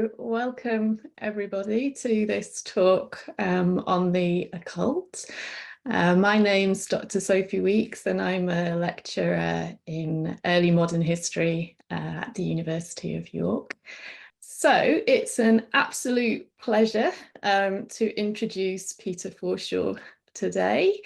So welcome everybody to this talk on the occult. My name's Dr. Sophie Weeks and I'm a lecturer in early modern history at the University of York. So it's an absolute pleasure to introduce Peter Forshaw today.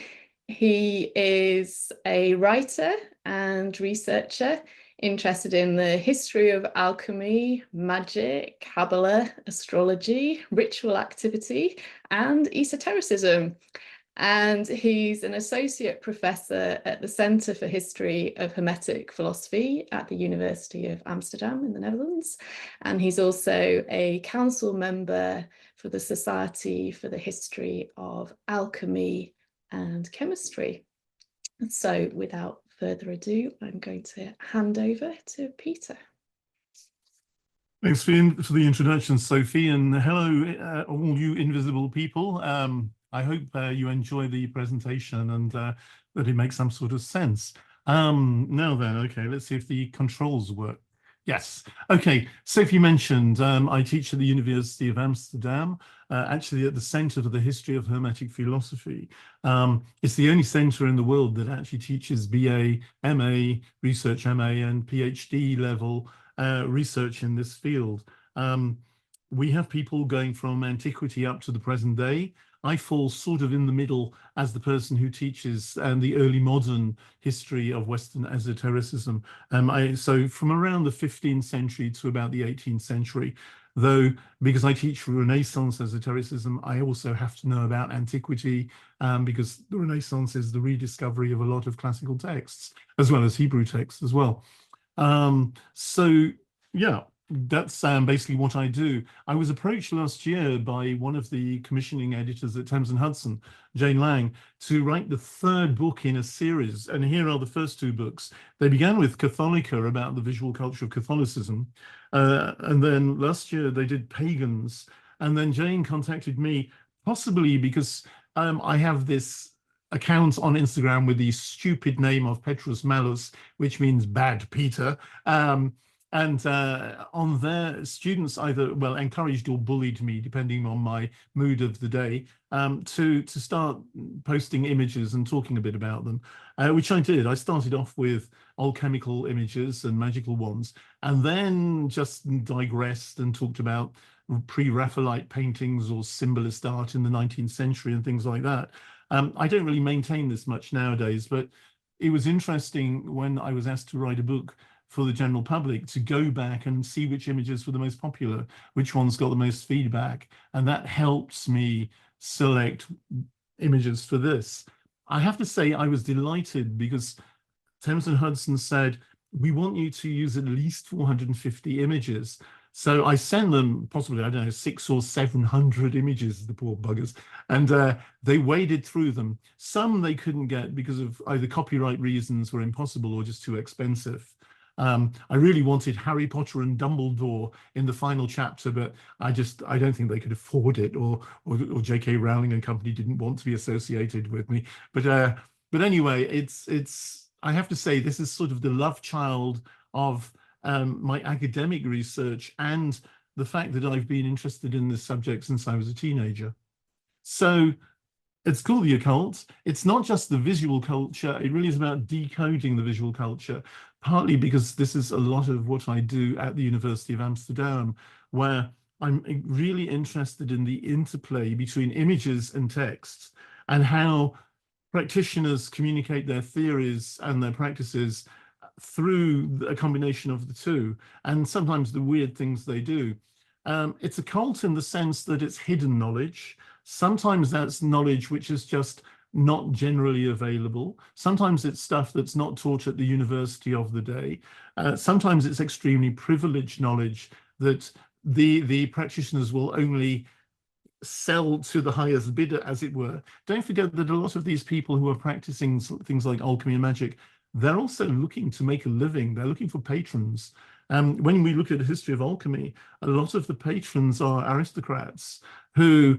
He is a writer and researcher interested in the history of alchemy, magic, Kabbalah, astrology, ritual activity, and esotericism. And he's an associate professor at the Centre for History of Hermetic Philosophy at the University of Amsterdam in the Netherlands. And he's also a council member for the Society for the History of Alchemy and Chemistry. So without further ado, I'm going to hand over to Peter. Thanks for the introduction, Sophie, and hello, all you invisible people. I hope you enjoy the presentation and that it makes some sort of sense. Now then, okay, let's see if the controls work. Yes. Okay. Sophie mentioned I teach at the University of Amsterdam, actually at the Centre for the History of Hermetic Philosophy. It's the only centre in the world that actually teaches BA, MA, Research MA, and PhD level research in this field. We have people going from antiquity up to the present day. I fall sort of in the middle as the person who teaches the early modern history of Western esotericism. So from around the 15th century to about the 18th century, though, because I teach Renaissance esotericism, I also have to know about antiquity because the Renaissance is the rediscovery of a lot of classical texts, as well as Hebrew texts as well. So, yeah. That's basically what I do. I was approached last year by one of the commissioning editors at Thames and Hudson, Jane Lang, to write the third book in a series. And here are the first two books. They began with Catholica, about the visual culture of Catholicism. And then last year they did Pagans. And then Jane contacted me, possibly because I have this account on Instagram with the stupid name of Petrus Malus, which means bad Peter. And on there, students either, well, encouraged or bullied me, depending on my mood of the day, to start posting images and talking a bit about them, which I did. I started off with alchemical images and magical ones, and then just digressed and talked about pre-Raphaelite paintings or symbolist art in the 19th century and things like that. I don't really maintain this much nowadays, but it was interesting when I was asked to write a book for the general public to go back and see which images were the most popular, which ones got the most feedback. And that helps me select images for this. I have to say I was delighted because Thames and Hudson said, we want you to use at least 450 images. So I sent them possibly, I don't know, 600 or 700 images, the poor buggers, and they waded through them. Some they couldn't get because of either copyright reasons were impossible or just too expensive. I really wanted Harry Potter and Dumbledore in the final chapter, but I don't think they could afford it, or J.K. Rowling and company didn't want to be associated with me. But anyway, it's I have to say this is sort of the love child of my academic research and the fact that I've been interested in this subject since I was a teenager. So it's called the occult. It's not just the visual culture. It really is about decoding the visual culture, partly because this is a lot of what I do at the University of Amsterdam, where I'm really interested in the interplay between images and texts and how practitioners communicate their theories and their practices through a combination of the two, and sometimes the weird things they do. It's occult in the sense that it's hidden knowledge. Sometimes that's knowledge which is just not generally available. Sometimes it's stuff that's not taught at the university of the day. Sometimes it's extremely privileged knowledge that the practitioners will only sell to the highest bidder, as it were. Don't forget that a lot of these people who are practicing things like alchemy and magic, they're also looking to make a living. They're looking for patrons. When we look at the history of alchemy, a lot of the patrons are aristocrats who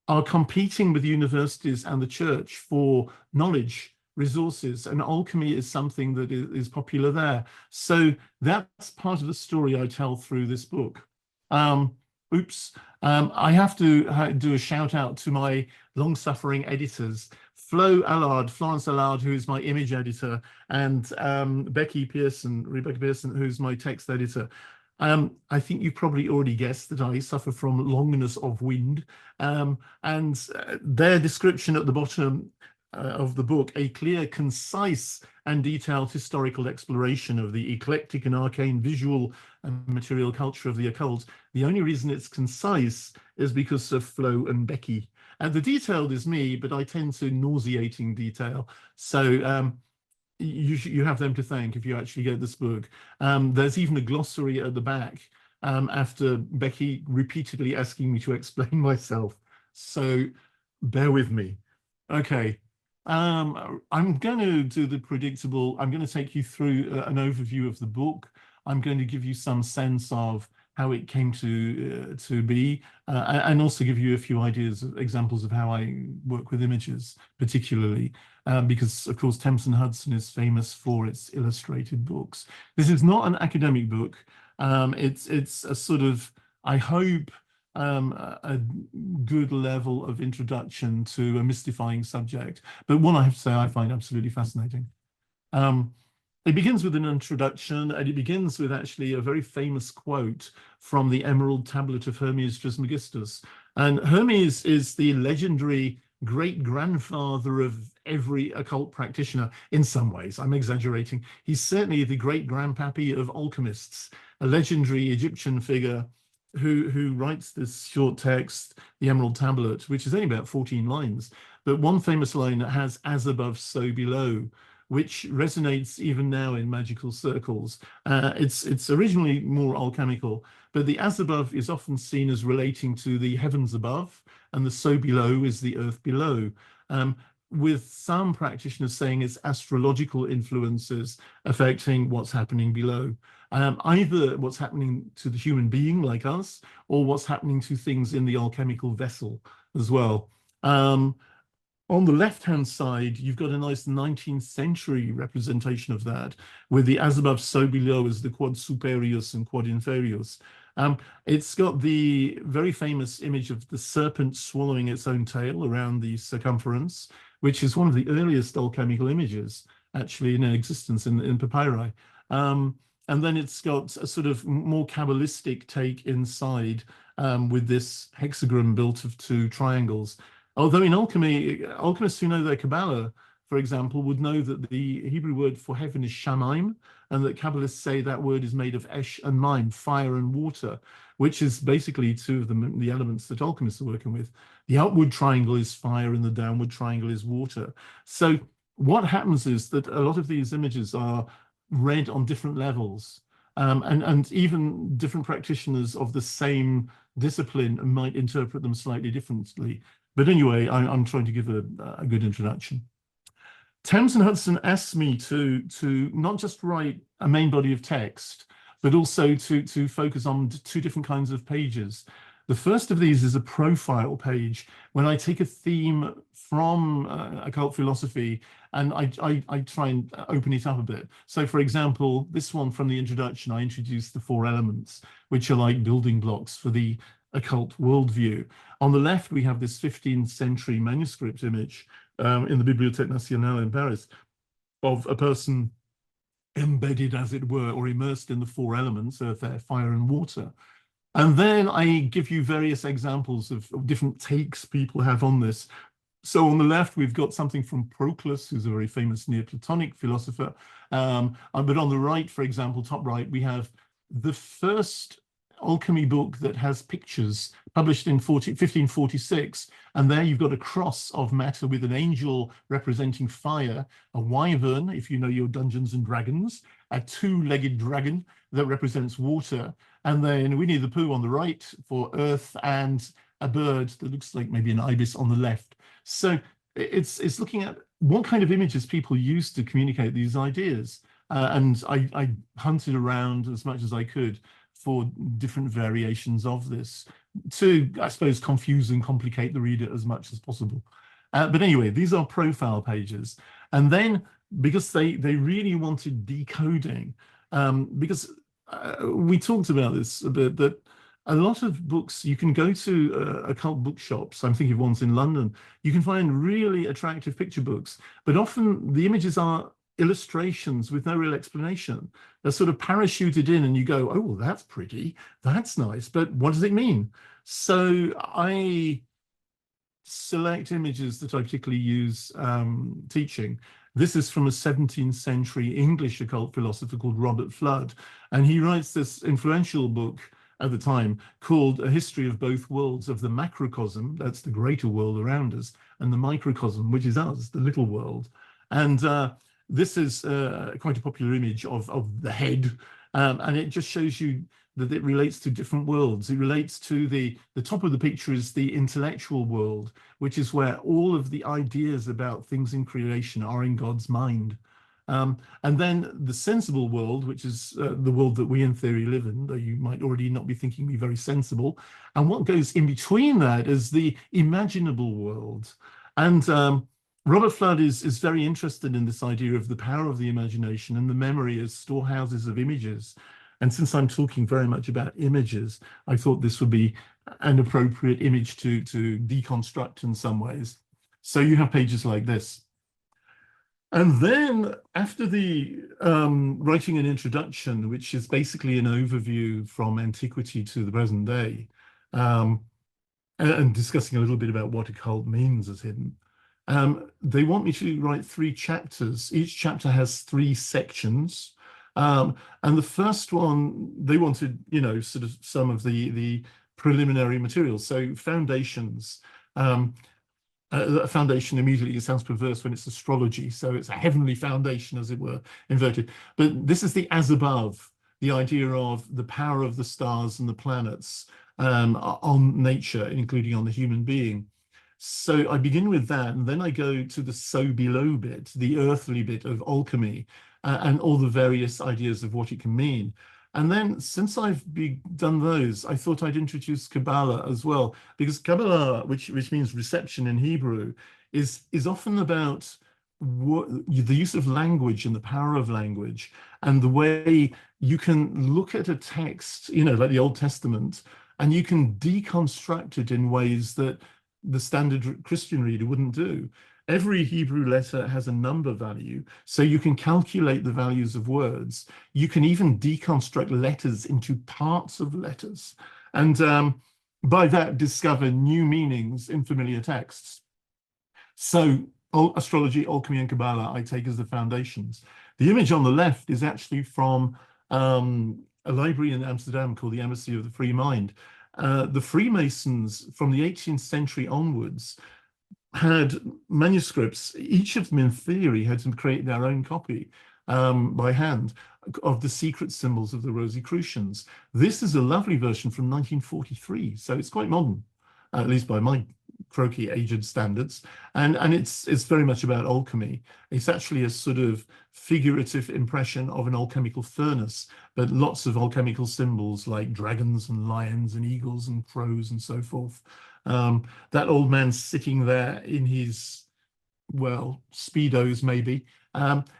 are competing with universities and the church for knowledge, resources, and alchemy is something that is popular there. So that's part of the story I tell through this book. oops, I have to do a shout out to my long-suffering editors, Florence Allard, who is my image editor, and Rebecca Pearson, who's my text editor. I think you probably already guessed that I suffer from longness of wind, and their description at the bottom of the book, a clear, concise, and detailed historical exploration of the eclectic and arcane visual and material culture of the occult. The only reason it's concise is because of Flo and Becky. And the detailed is me, but I tend to nauseating detail. So you have them to thank if you actually get this book. There's even a glossary at the back after Becky repeatedly asking me to explain myself. So bear with me. Okay. I'm going to do the predictable. I'm going to take you through an overview of the book. I'm going to give you some sense of how it came to be, and also give you a few ideas, examples of how I work with images, particularly because, of course, Thames and Hudson is famous for its illustrated books. This is not an academic book. It's a sort of, I hope, a good level of introduction to a mystifying subject, but one I have to say I find absolutely fascinating. It begins with an introduction, and it begins with actually a very famous quote from the Emerald Tablet of Hermes Trismegistus. And Hermes is the legendary great-grandfather of every occult practitioner in some ways. I'm exaggerating. He's certainly the great-grandpappy of alchemists, a legendary Egyptian figure who writes this short text, the Emerald Tablet, which is only about 14 lines. But one famous line that has "as above, so below," which resonates even now in magical circles. It's originally more alchemical, but the "as above" is often seen as relating to the heavens above, and the "so below" is the earth below, with some practitioners saying it's astrological influences affecting what's happening below. Either what's happening to the human being like us, or what's happening to things in the alchemical vessel as well. On the left-hand side, you've got a nice 19th century representation of that, with the "as above, so below" as the quod superius and quod inferius. It's got the very famous image of the serpent swallowing its own tail around the circumference, which is one of the earliest alchemical images actually in existence in papyri. And then it's got a sort of more Kabbalistic take inside with this hexagram built of two triangles. Although in alchemy, alchemists who know their Kabbalah, for example, would know that the Hebrew word for heaven is shamaim, and that Kabbalists say that word is made of esh and maim, fire and water, which is basically two of the elements that alchemists are working with. The upward triangle is fire and the downward triangle is water. So what happens is that a lot of these images are read on different levels, and even different practitioners of the same discipline might interpret them slightly differently. But anyway, I'm trying to give a good introduction. Thames and Hudson asked me to not just write a main body of text, but also to focus on two different kinds of pages. The first of these is a profile page, when I take a theme from occult philosophy and I try and open it up a bit. So for example, this one from the introduction, I introduced the 4 elements, which are like building blocks for the occult worldview. On the left, we have this 15th century manuscript image in the Bibliothèque Nationale in Paris of a person embedded, as it were, or immersed in the 4 elements, earth, air, fire, and water. And then I give you various examples of different takes people have on this. So on the left, we've got something from Proclus, who's a very famous Neoplatonic philosopher. But on the right, for example, top right, we have the first alchemy book that has pictures, published in 1546. And there you've got a cross of matter with an angel representing fire, a wyvern, if you know your Dungeons and Dragons, a 2-legged dragon that represents water, and then Winnie the Pooh on the right for earth, and a bird that looks like maybe an ibis on the left. So it's looking at what kind of images people use to communicate these ideas. And I hunted around as much as I could for different variations of this to, I suppose, confuse and complicate the reader as much as possible. But anyway, these are profile pages. And then, because they really wanted decoding, because we talked about this a bit, that a lot of books, you can go to occult bookshops, I'm thinking of ones in London, you can find really attractive picture books, but often the images are illustrations with no real explanation. They're sort of parachuted in and you go, oh, well, that's pretty, that's nice, but what does it mean? So I select images that I particularly use teaching. This is from a 17th century English occult philosopher called Robert Flood, and he writes this influential book at the time called A History of Both Worlds, of the macrocosm, that's the greater world around us, and the microcosm, which is us, the little world. And this is quite a popular image of the head, and it just shows you that it relates to different worlds. It relates to the top of the picture is the intellectual world, which is where all of the ideas about things in creation are in God's mind. And then the sensible world, which is the world that we in theory live in, though you might already not be thinking me very sensible. And what goes in between that is the imaginable world. And Robert Flood is very interested in this idea of the power of the imagination and the memory as storehouses of images. And since I'm talking very much about images, I thought this would be an appropriate image to deconstruct in some ways. So you have pages like this. And then after the writing an introduction, which is basically an overview from antiquity to the present day, and discussing a little bit about what occult means as hidden, they want me to write 3 chapters. Each chapter has 3 sections. And the first one, they wanted, you know, sort of some of the preliminary materials. So foundations. A foundation immediately sounds perverse when it's astrology. So it's a heavenly foundation, as it were, inverted. But this is the as above, the idea of the power of the stars and the planets on nature, including on the human being. So I begin with that, and then I go to the so below bit, the earthly bit of alchemy, and all the various ideas of what it can mean. And then since I've done those, I thought I'd introduce Kabbalah as well, because Kabbalah, which means reception in Hebrew, is often about the use of language and the power of language, and the way you can look at a text, you know, like the Old Testament, and you can deconstruct it in ways that the standard Christian reader wouldn't do. Every Hebrew letter has a number value, so you can calculate the values of words. You can even deconstruct letters into parts of letters, and by that discover new meanings in familiar texts. So astrology, alchemy, and Kabbalah I take as the foundations. The image on the left is actually from a library in Amsterdam called the Embassy of the Free Mind. The Freemasons from the 18th century onwards had manuscripts, each of them in theory had to create their own copy by hand of the secret symbols of the Rosicrucians. This is a lovely version from 1943, so it's quite modern, at least by my croaky aged standards, and it's very much about alchemy. It's actually a sort of figurative impression of an alchemical furnace, but lots of alchemical symbols like dragons and lions and eagles and crows and so forth. That old man sitting there in his, well, Speedos maybe,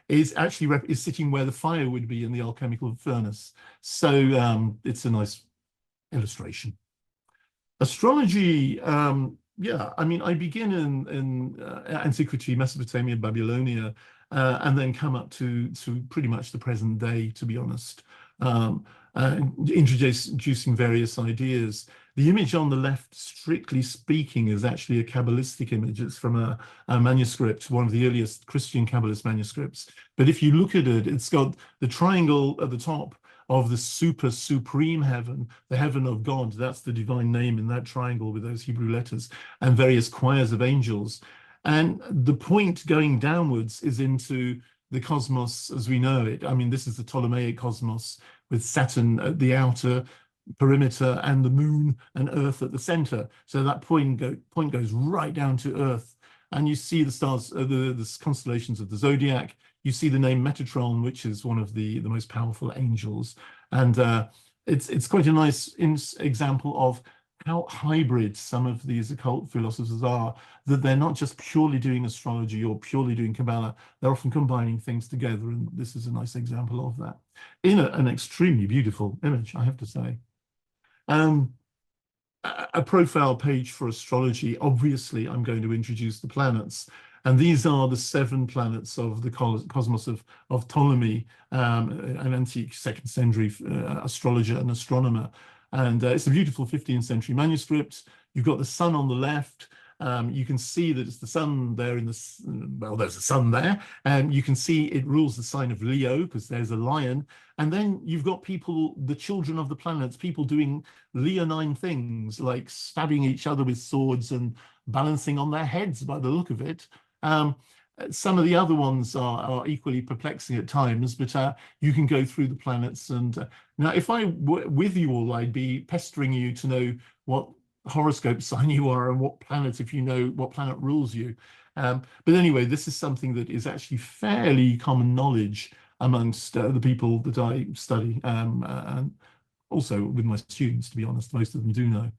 is actually sitting where the fire would be in the alchemical furnace. So it's a nice illustration. Astrology, yeah, I mean, I begin in antiquity, Mesopotamia, Babylonia, and then come up to pretty much the present day, to be honest, introducing various ideas. The image on the left, strictly speaking, is actually a Kabbalistic image. It's from a manuscript, one of the earliest Christian Kabbalist manuscripts. But if you look at it, it's got the triangle at the top of the supreme heaven, the heaven of God. That's the divine name in that triangle with those Hebrew letters, and various choirs of angels. And the point going downwards is into the cosmos as we know it. I mean, this is the Ptolemaic cosmos with Saturn at the outer perimeter and the moon and Earth at the center. So that point goes right down to Earth. And you see the stars, the constellations of the zodiac. You see the name Metatron, which is one of the most powerful angels. And it's quite a nice example of how hybrid some of these occult philosophers are, that they're not just purely doing astrology or purely doing Kabbalah, they're often combining things together, and this is a nice example of that in an extremely beautiful image, I have to say. A profile page for astrology. Obviously, I'm going to introduce the planets. And these are the 7 planets of the cosmos of Ptolemy, an antique 2nd century astrologer and astronomer. And it's a beautiful 15th century manuscript. You've got the sun on the left. You can see that it's the sun there well, there's a sun there. And you can see it rules the sign of Leo because there's a lion. And then you've got people, the children of the planets, people doing leonine things like stabbing each other with swords and balancing on their heads by the look of it. Some of the other ones are equally perplexing at times, but you can go through the planets. And now, if I were with you all, I'd be pestering you to know what horoscope sign you are and what planet, if you know what planet rules you. But anyway, this is something that is actually fairly common knowledge amongst the people that I study, and also with my students, to be honest, most of them do know.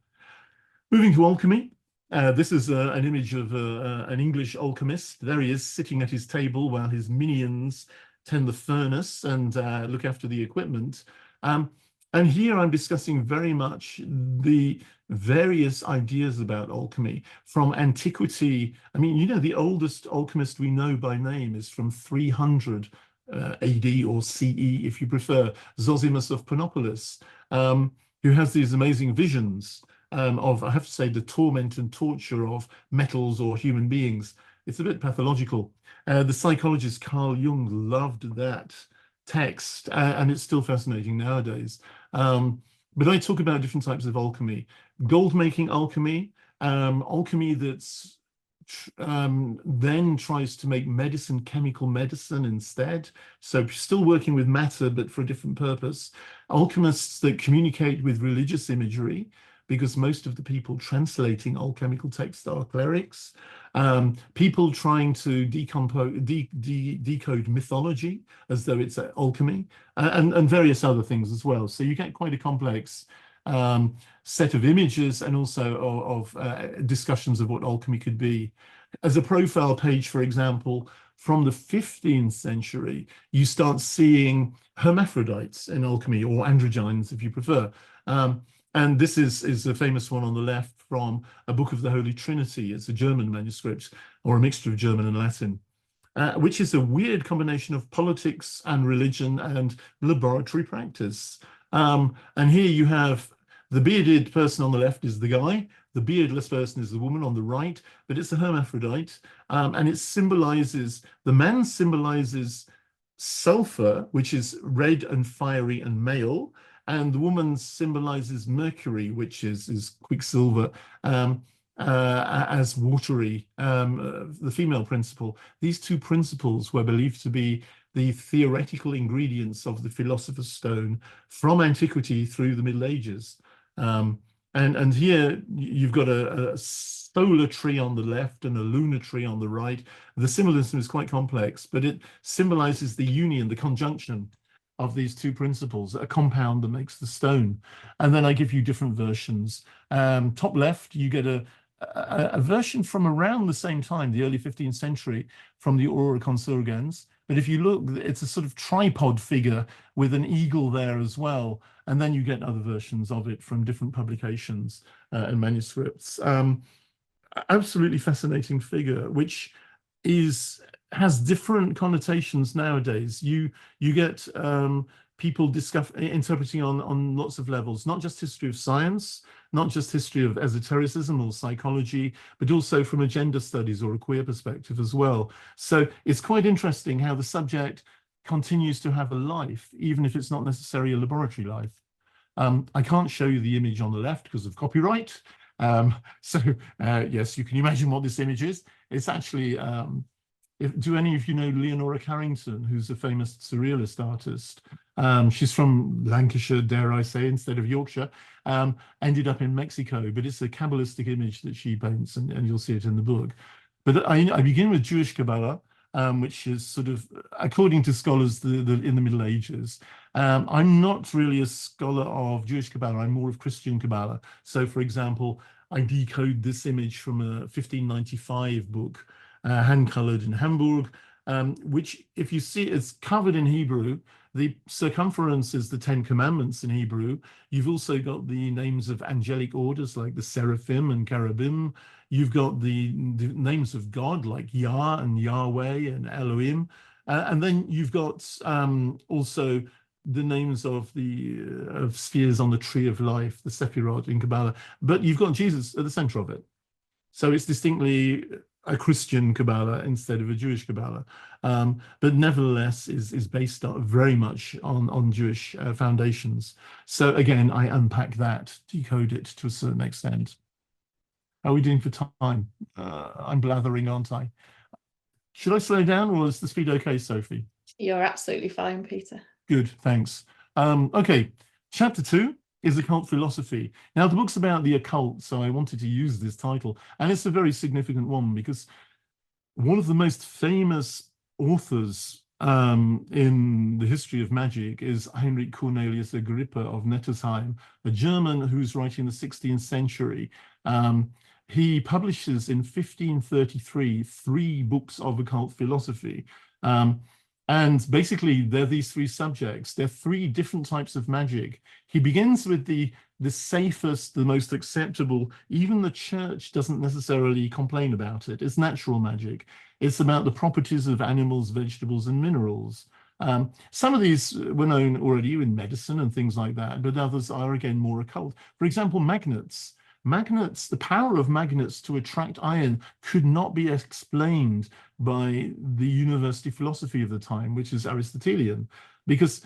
Moving to alchemy. This is an image of an English alchemist. There he is, sitting at his table while his minions tend the furnace and look after the equipment. And here I'm discussing very much the various ideas about alchemy from antiquity. I mean, you know, the oldest alchemist we know by name is from 300 AD or CE, if you prefer, Zosimus of Panopolis, who has these amazing visions of, I have to say, the torment and torture of metals or human beings. It's a bit pathological. The psychologist Carl Jung loved that text, and it's still fascinating nowadays. But I talk about different types of alchemy. Gold-making alchemy, alchemy that's then tries to make medicine chemical medicine instead. So still working with matter, but for a different purpose. Alchemists that communicate with religious imagery, because most of the people translating alchemical texts are clerics. People trying to decode mythology as though it's alchemy, and various other things as well. So you get quite a complex set of images and also of discussions of what alchemy could be. As a profile page, for example, from the 15th century, you start seeing hermaphrodites in alchemy, or androgynes, if you prefer. And this is a famous one on the left from a book of the Holy Trinity. It's a German manuscript, or a mixture of German and Latin, which is a weird combination of politics and religion and laboratory practice. And here you have the bearded person on the left is the guy, the beardless person is the woman on the right, but it's a hermaphrodite. And it symbolizes, the man symbolizes sulfur, which is red and fiery and male, and the woman symbolizes mercury, which is quicksilver, as watery, the female principle. These two principles were believed to be the theoretical ingredients of the philosopher's stone from antiquity through the Middle Ages. And here you've got a solar tree on the left and a lunar tree on the right. The symbolism is quite complex, but it symbolizes the union, the conjunction of these two principles, a compound that makes the stone. And then I give you different versions. Top left, you get a version from around the same time, the early 15th century, from the Aurora Consurgens. But if you look, it's a sort of tripod figure with an eagle there as well. And then you get other versions of it from different publications and manuscripts. Absolutely fascinating figure, which has different connotations nowadays. You get people interpreting on lots of levels, not just history of science, not just history of esotericism or psychology, but also from a gender studies or a queer perspective as well. So it's quite interesting how the subject continues to have a life, even if it's not necessarily a laboratory life. I can't show you the image on the left because of copyright. Yes, you can imagine what this image is. It's actually, do any of you know Leonora Carrington, who's a famous surrealist artist? She's from Lancashire, dare I say, instead of Yorkshire, ended up in Mexico, but it's a Kabbalistic image that she paints, and you'll see it in the book. But I begin with Jewish Kabbalah, which is sort of, according to scholars in the Middle Ages. I'm not really a scholar of Jewish Kabbalah, I'm more of Christian Kabbalah. So, for example, I decode this image from a 1595 book, hand-colored in Hamburg, which, if you see, it's covered in Hebrew. The circumference is the Ten Commandments in Hebrew. You've also got the names of angelic orders like the seraphim and cherubim. You've got the names of God like Yah and Yahweh and Elohim. And then you've got also the names of the spheres on the tree of life, the Sephirot in Kabbalah. But you've got Jesus at the center of it. So it's distinctly a Christian Kabbalah instead of a Jewish Kabbalah, but nevertheless is based very much on Jewish foundations. So again, I unpack that, decode it to a certain extent. How are we doing for time? I'm blathering, aren't I? Should I slow down, or is the speed okay, Sophie? You're absolutely fine, Peter. Good, thanks. Okay, chapter 2 is occult philosophy. Now, the book's about the occult, so I wanted to use this title, and it's a very significant one because one of the most famous authors in the history of magic is Heinrich Cornelius Agrippa of Nettesheim, a German who's writing in the 16th century. He publishes in 1533 3 books of occult philosophy. And basically, they're these 3 subjects. They're 3 different types of magic. He begins with the safest, the most acceptable. Even the church doesn't necessarily complain about it. It's natural magic. It's about the properties of animals, vegetables, and minerals. Some of these were known already in medicine and things like that, but others are, again, more occult. For example, magnets. Magnets, the power of magnets to attract iron could not be explained by the university philosophy of the time, which is Aristotelian, because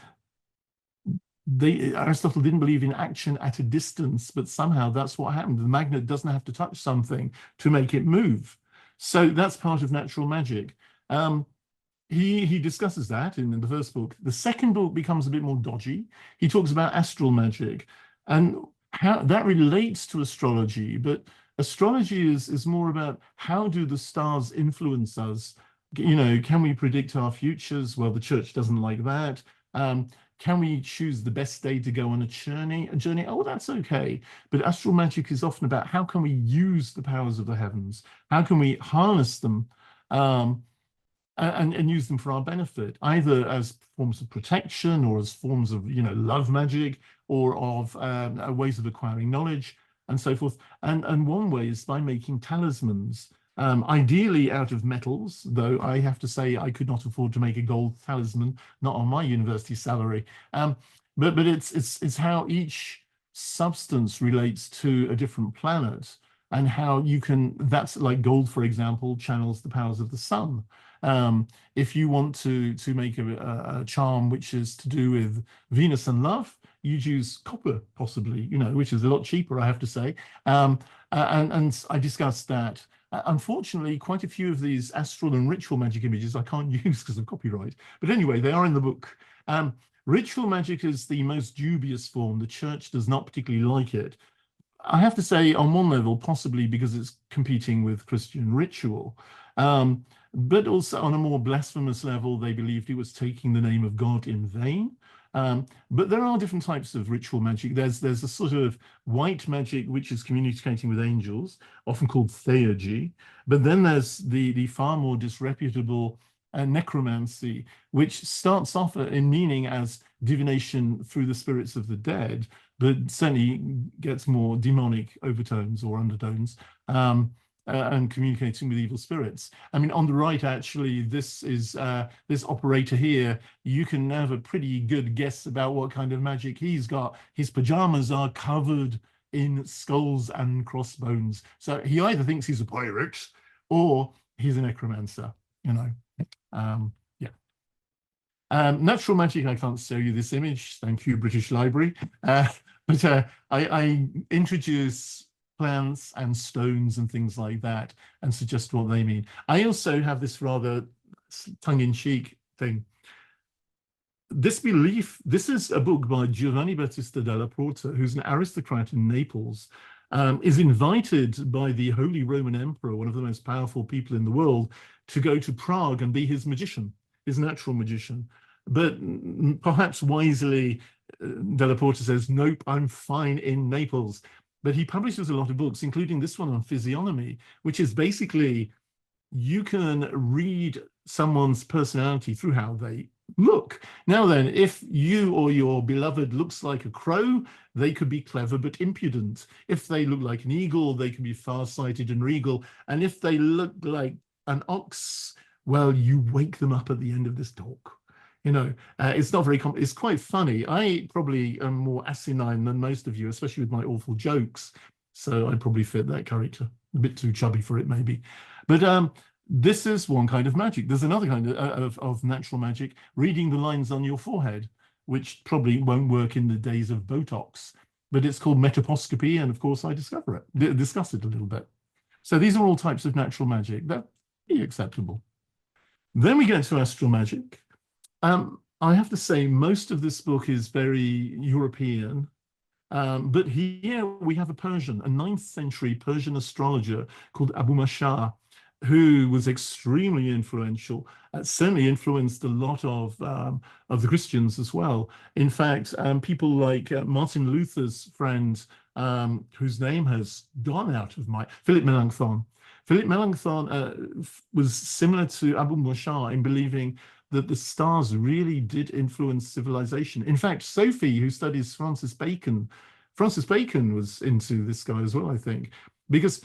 Aristotle didn't believe in action at a distance, but somehow that's what happened. The magnet doesn't have to touch something to make it move. So that's part of natural magic. He discusses that in the first book. The second book becomes a bit more dodgy. He talks about astral magic and how that relates to astrology, but astrology is more about how do the stars influence us? You know, can we predict our futures? Well, the church doesn't like that. Can we choose the best day to go on a journey? Oh, that's okay. But astral magic is often about how can we use the powers of the heavens? How can we harness them and use them for our benefit, either as forms of protection or as forms of, love magic, or of ways of acquiring knowledge and so forth. And one way is by making talismans, ideally out of metals, though I have to say I could not afford to make a gold talisman, not on my university salary. But it's how each substance relates to a different planet, and how you can, that's like gold, for example, channels the powers of the sun. If you want to make a charm which is to do with Venus and love, you'd use copper, possibly, which is a lot cheaper, I have to say. And I discussed that. Unfortunately, quite a few of these astral and ritual magic images I can't use because of copyright. But anyway, they are in the book. Ritual magic is the most dubious form. The church does not particularly like it. I have to say, on one level, possibly because it's competing with Christian ritual. But also on a more blasphemous level, they believed it was taking the name of God in vain. But there are different types of ritual magic. There's a sort of white magic, which is communicating with angels, often called theurgy. But then there's the far more disreputable necromancy, which starts off in meaning as divination through the spirits of the dead, but certainly gets more demonic overtones or undertones. And communicating with evil spirits. I mean, on the right, actually, this is this operator here. You can have a pretty good guess about what kind of magic he's got. His pajamas are covered in skulls and crossbones. So he either thinks he's a pirate or he's a necromancer, Natural magic, I can't show you this image. Thank you, British Library. But I introduce plants and stones and things like that and suggest what they mean. I also have this rather tongue-in-cheek thing. This is a book by Giovanni Battista della Porta, who's an aristocrat in Naples, is invited by the Holy Roman Emperor, one of the most powerful people in the world, to go to Prague and be his magician, his natural magician. But perhaps wisely, della Porta says, nope, I'm fine in Naples. But he publishes a lot of books, including this one on physiognomy, which is basically you can read someone's personality through how they look. Now then, if you or your beloved looks like a crow, they could be clever but impudent. If they look like an eagle, they can be far-sighted and regal. And if they look like an ox, well, you wake them up at the end of this talk. You know, it's not very, it's quite funny. I probably am more asinine than most of you, especially with my awful jokes. So I probably fit that character. A bit too chubby for it, maybe. But this is one kind of magic. There's another kind of natural magic, reading the lines on your forehead, which probably won't work in the days of Botox, but it's called metaposcopy. And of course, I discuss it a little bit. So these are all types of natural magic. That's acceptable. Then we get to astral magic. I have to say, most of this book is very European. But here we have a Persian, a 9th century Persian astrologer called Abu Mashar, who was extremely influential, certainly influenced a lot of the Christians as well. In fact, people like Martin Luther's friend, whose name has gone out of my, Philip Melanchthon. Philip Melanchthon was similar to Abu Mashar in believing that the stars really did influence civilization. In fact, Sophie, who studies Francis Bacon was into this guy as well, I think, because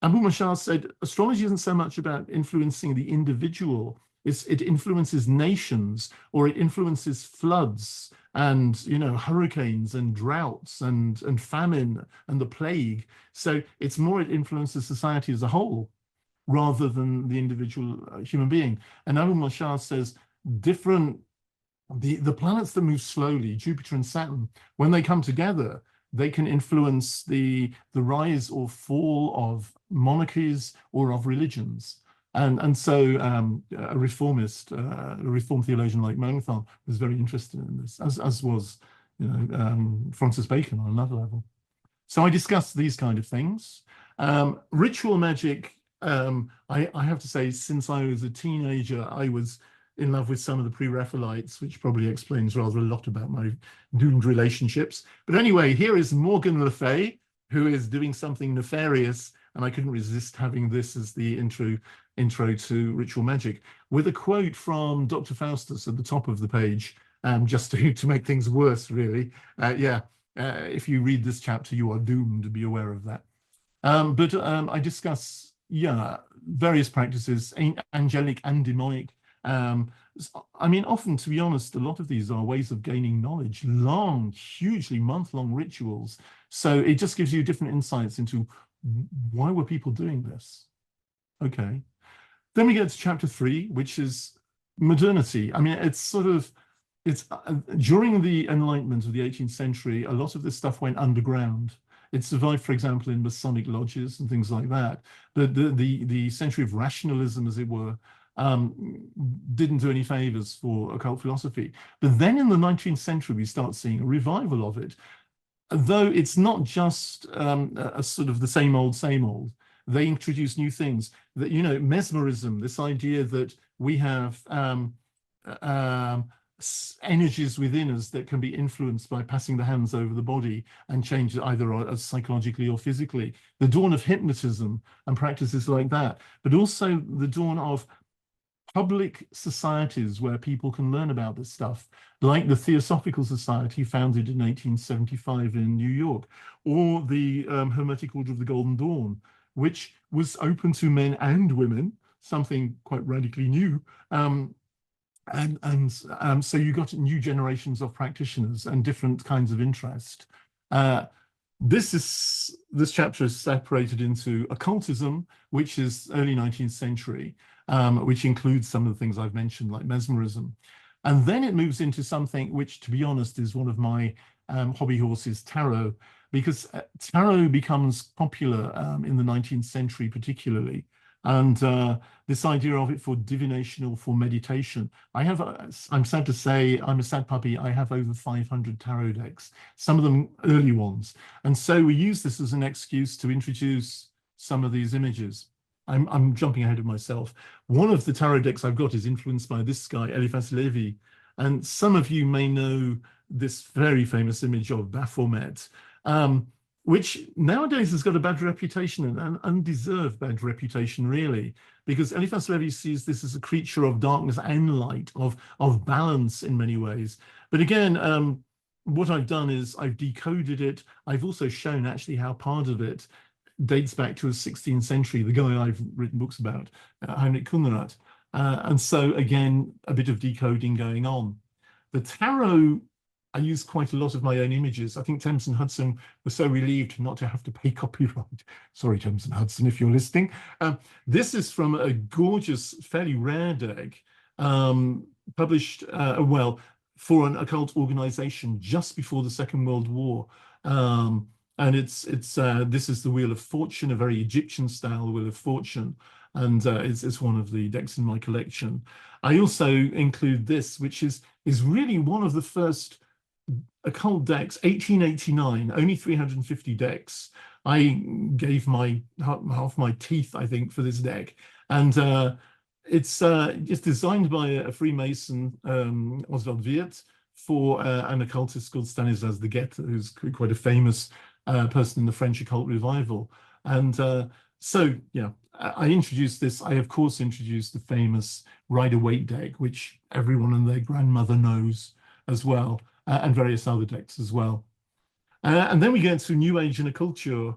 Abu Mashar said astrology isn't so much about influencing the individual, it influences nations, or it influences floods and, you know, hurricanes and droughts and famine and the plague. So it's more, it influences society as a whole rather than the individual human being. And Abu Mashar says the planets that move slowly, Jupiter and Saturn, when they come together, they can influence the rise or fall of monarchies or of religions. And so a reformed theologian like Melanchthon was very interested in this, as was, you know, Francis Bacon on another level. So I discussed these kind of things. Ritual magic, I have to say, since I was a teenager, I was in love with some of the pre-Raphaelites, which probably explains rather a lot about my doomed relationships. But anyway, here is Morgan Le Fay, who is doing something nefarious, and I couldn't resist having this as the intro to ritual magic, with a quote from Dr. Faustus at the top of the page, just to make things worse, really. If you read this chapter, you are doomed, to be aware of that. But I discuss, various practices, angelic and demonic. I mean, often, to be honest, a lot of these are ways of gaining knowledge, long, hugely month-long rituals. So it just gives you different insights into why were people doing this. Okay. Then we get to chapter 3, which is modernity. I mean, it's during the Enlightenment of the 18th century, a lot of this stuff went underground. It survived, for example, in Masonic lodges and things like that. The century of rationalism, as it were, didn't do any favors for occult philosophy. But then in the 19th century, we start seeing a revival of it, though it's not just a sort of the same old. They introduce new things. That, you know, mesmerism, this idea that we have energies within us that can be influenced by passing the hands over the body and change either psychologically or physically. The dawn of hypnotism and practices like that, but also the dawn of public societies where people can learn about this stuff, like the Theosophical Society founded in 1875 in New York, or the Hermetic Order of the Golden Dawn, which was open to men and women, something quite radically new. So you got new generations of practitioners and different kinds of interest. This chapter is separated into occultism, which is early 19th century, which includes some of the things I've mentioned, like mesmerism. And then it moves into something which, to be honest, is one of my hobby horses, tarot, because tarot becomes popular in the 19th century particularly. And this idea of it for divination or for meditation. I'm sad to say, I'm a sad puppy, I have over 500 tarot decks, some of them early ones. And so we use this as an excuse to introduce some of these images. I'm jumping ahead of myself. One of the tarot decks I've got is influenced by this guy, Eliphas Levi. And some of you may know this very famous image of Baphomet. which nowadays has got a bad reputation, an undeserved bad reputation, really, because Eliphas Levi sees this as a creature of darkness and light, of balance in many ways. But again, what I've done is I've decoded it. I've also shown actually how part of it dates back to the 16th century, the guy I've written books about, Heinrich Kunrat. And so again, a bit of decoding going on. The tarot, I use quite a lot of my own images. I think Thames and Hudson were so relieved not to have to pay copyright. Sorry, Thames and Hudson, if you're listening. This is from a gorgeous, fairly rare deck, published, well, for an occult organization just before the Second World War. And this is the Wheel of Fortune, a very Egyptian style Wheel of Fortune. And it's one of the decks in my collection. I also include this, which is really one of the first occult decks, 1889, only 350 decks. I gave half my teeth, I think, for this deck. And it's designed by a Freemason, Oswald Wirth, for an occultist called Stanislas de Guette, who's quite a famous person in the French occult revival. And so, yeah, I introduced this. I, of course, introduced the famous Rider-Waite deck, which everyone and their grandmother knows as well, and various other decks as well. And then we get to New Age and occulture.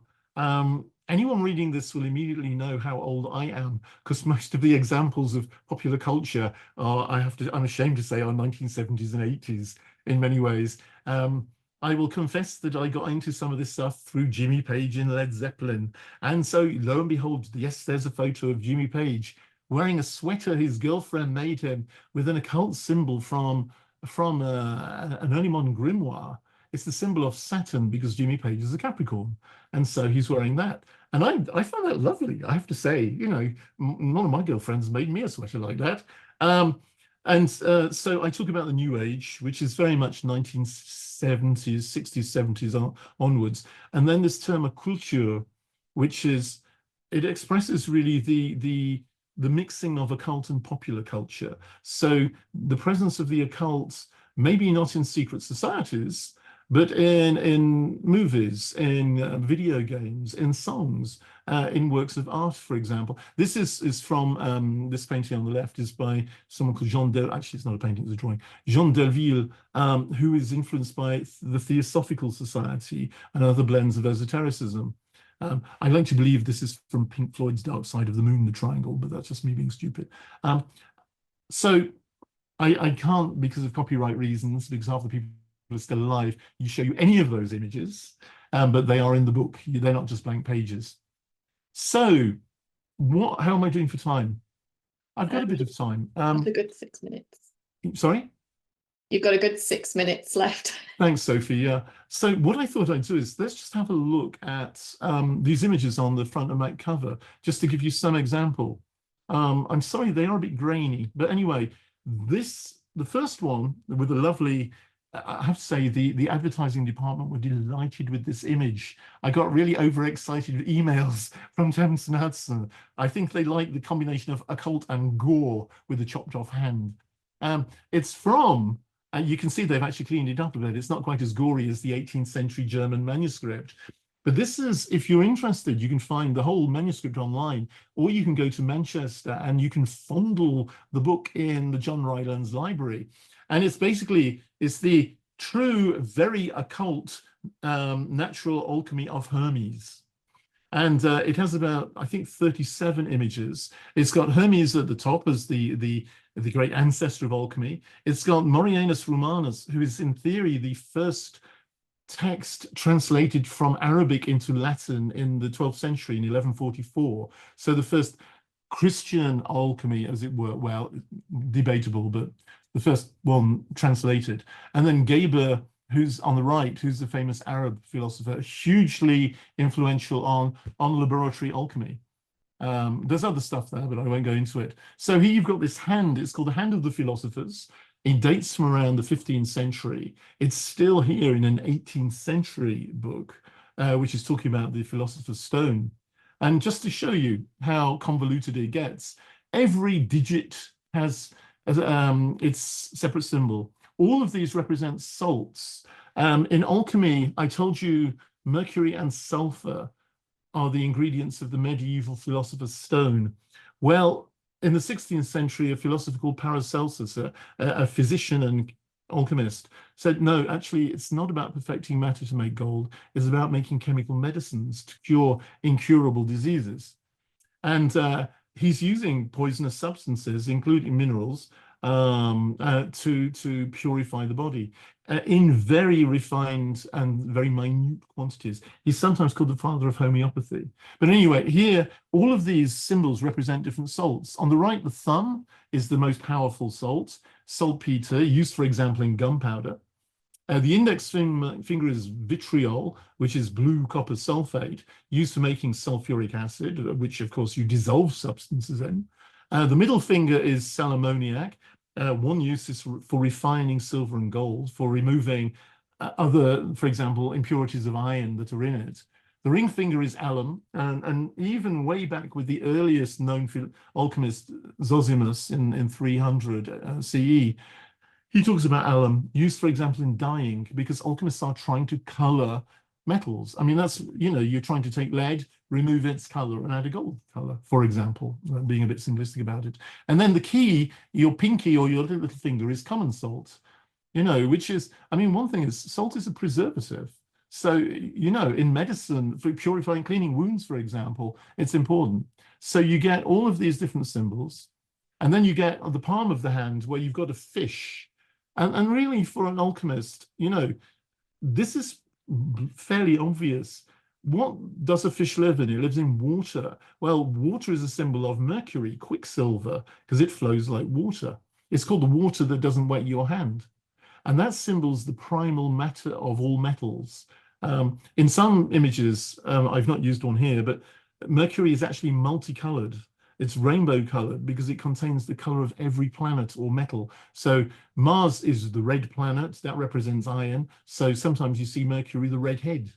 Anyone reading this will immediately know how old I am, because most of the examples of popular culture are, I'm ashamed to say, are 1970s and 80s in many ways. I will confess that I got into some of this stuff through Jimmy Page in Led Zeppelin. And so lo and behold, yes, there's a photo of Jimmy Page wearing a sweater his girlfriend made him with an occult symbol from an early modern grimoire. It's the symbol of Saturn, because Jimmy Page is a Capricorn. And so he's wearing that. And I found that lovely, I have to say. You know, none of my girlfriends made me a sweater like that. So I talk about the New Age, which is very much 1970s, 60s, 70s onwards. And then this term occulture, which is, it expresses really the mixing of occult and popular culture. So the presence of the occult, maybe not in secret societies, but in movies, in video games, in songs, in works of art, for example. This is from, this painting on the left is by someone called Jean Del, actually it's not a painting, it's a drawing, Jean Delville, who is influenced by the Theosophical Society and other blends of esotericism. I like to believe this is from Pink Floyd's Dark Side of the Moon, the triangle, but that's just me being stupid. So I can't, because of copyright reasons, because half the people are still alive, you show you any of those images, but they are in the book. They're not just blank pages. So how am I doing for time? I've got a bit of time. A good 6 minutes. Sorry? You've got a good 6 minutes left. Thanks, Sophie. Yeah. So what I thought I'd do is let's just have a look at these images on the front and back cover, just to give you some example. I'm sorry, they are a bit grainy, but anyway, the first one with the lovely, I have to say, the advertising department were delighted with this image. I got really overexcited with emails from Thames and Hudson. I think they like the combination of occult and gore with the chopped off hand. It's from, you can see they've actually cleaned it up a bit. It's not quite as gory as the 18th century German manuscript. But this is, if you're interested, you can find the whole manuscript online, or you can go to Manchester and you can fondle the book in the John Rylands Library. And it's basically, it's the true, very occult natural alchemy of Hermes. And it has about, I think, 37 images. It's got Hermes at the top as the great ancestor of alchemy. It's got Morianus Romanus, who is in theory the first text translated from Arabic into Latin in the 12th century in 1144. So the first Christian alchemy, as it were, well, debatable, but the first one translated. And then Geber, who's on the right, who's the famous Arab philosopher, hugely influential on laboratory alchemy. There's other stuff there, but I won't go into it. So here you've got this hand. It's called the Hand of the Philosophers. It dates from around the 15th century. It's still here in an 18th century book, which is talking about the Philosopher's Stone. And just to show you how convoluted it gets, every digit has its separate symbol. All of these represent salts. In alchemy, I told you mercury and sulfur are the ingredients of the medieval philosopher's stone. Well, in the 16th century, a philosopher called Paracelsus, a physician and alchemist, said, no, actually, it's not about perfecting matter to make gold. It's about making chemical medicines to cure incurable diseases. And he's using poisonous substances, including minerals, to purify the body in very refined and very minute quantities. He's sometimes called the father of homeopathy. But anyway, here, all of these symbols represent different salts. On the right, the thumb is the most powerful salt, saltpeter, used, for example, in gunpowder. The index finger is vitriol, which is blue copper sulfate, used for making sulfuric acid, which, of course, you dissolve substances in. The middle finger is sal ammoniac. One use is for refining silver and gold, for removing other, for example, impurities of iron that are in it. The ring finger is alum, and even way back with the earliest known alchemist, Zosimus, in 300 CE, he talks about alum, used, for example, in dyeing, because alchemists are trying to color metals. I mean, that's, you're trying to take lead, remove its color, and add a gold color, for example, being a bit simplistic about it. And then the key, your pinky or your little finger, is common salt, which is, I mean, one thing is salt is a preservative. So, in medicine, for purifying, cleaning wounds, for example, it's important. So you get all of these different symbols, and then you get on the palm of the hand where you've got a fish. And really, for an alchemist, this is fairly obvious. What does a fish live in? It lives in water. Well, water is a symbol of mercury, quicksilver, because it flows like water. It's called the water that doesn't wet your hand. And that symbols the primal matter of all metals. In some images, I've not used one here, but mercury is actually multicolored. It's rainbow colored because it contains the color of every planet or metal. So Mars is the red planet, that represents iron. So sometimes you see Mercury, the red head.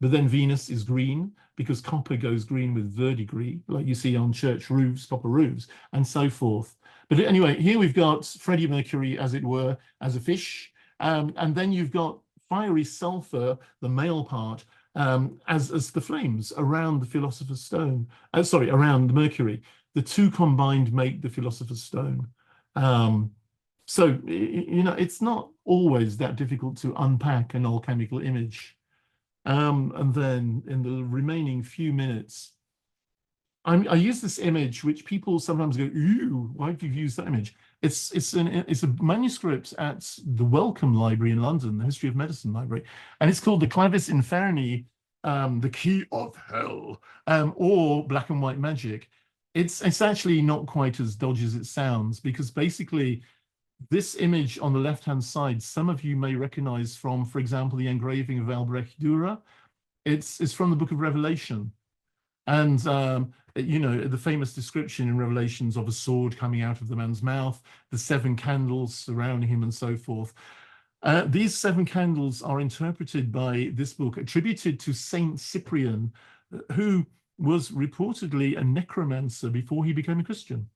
But then Venus is green because copper goes green with verdigris, like you see on church roofs, copper roofs, and so forth. But anyway, here we've got Freddie Mercury, as it were, as a fish. And then you've got fiery sulfur, the male part, as the flames around the philosopher's stone. Around the Mercury. The two combined make the philosopher's stone. So, it's not always that difficult to unpack an alchemical image. And then in the remaining few minutes, I use this image, which people sometimes go, "Ew, why have you used that image?" It's a manuscript at the Wellcome Library in London, the History of Medicine Library, and it's called the Clavis Inferni, the Key of Hell, or Black and White Magic. It's actually not quite as dodgy as it sounds, because basically this image on the left-hand side, some of you may recognize from, for example, the engraving of Albrecht Dürer. It's from the Book of Revelation. And, the famous description in Revelations of a sword coming out of the man's mouth, the 7 candles surrounding him and so forth. These 7 candles are interpreted by this book, attributed to Saint Cyprian, who was reportedly a necromancer before he became a Christian,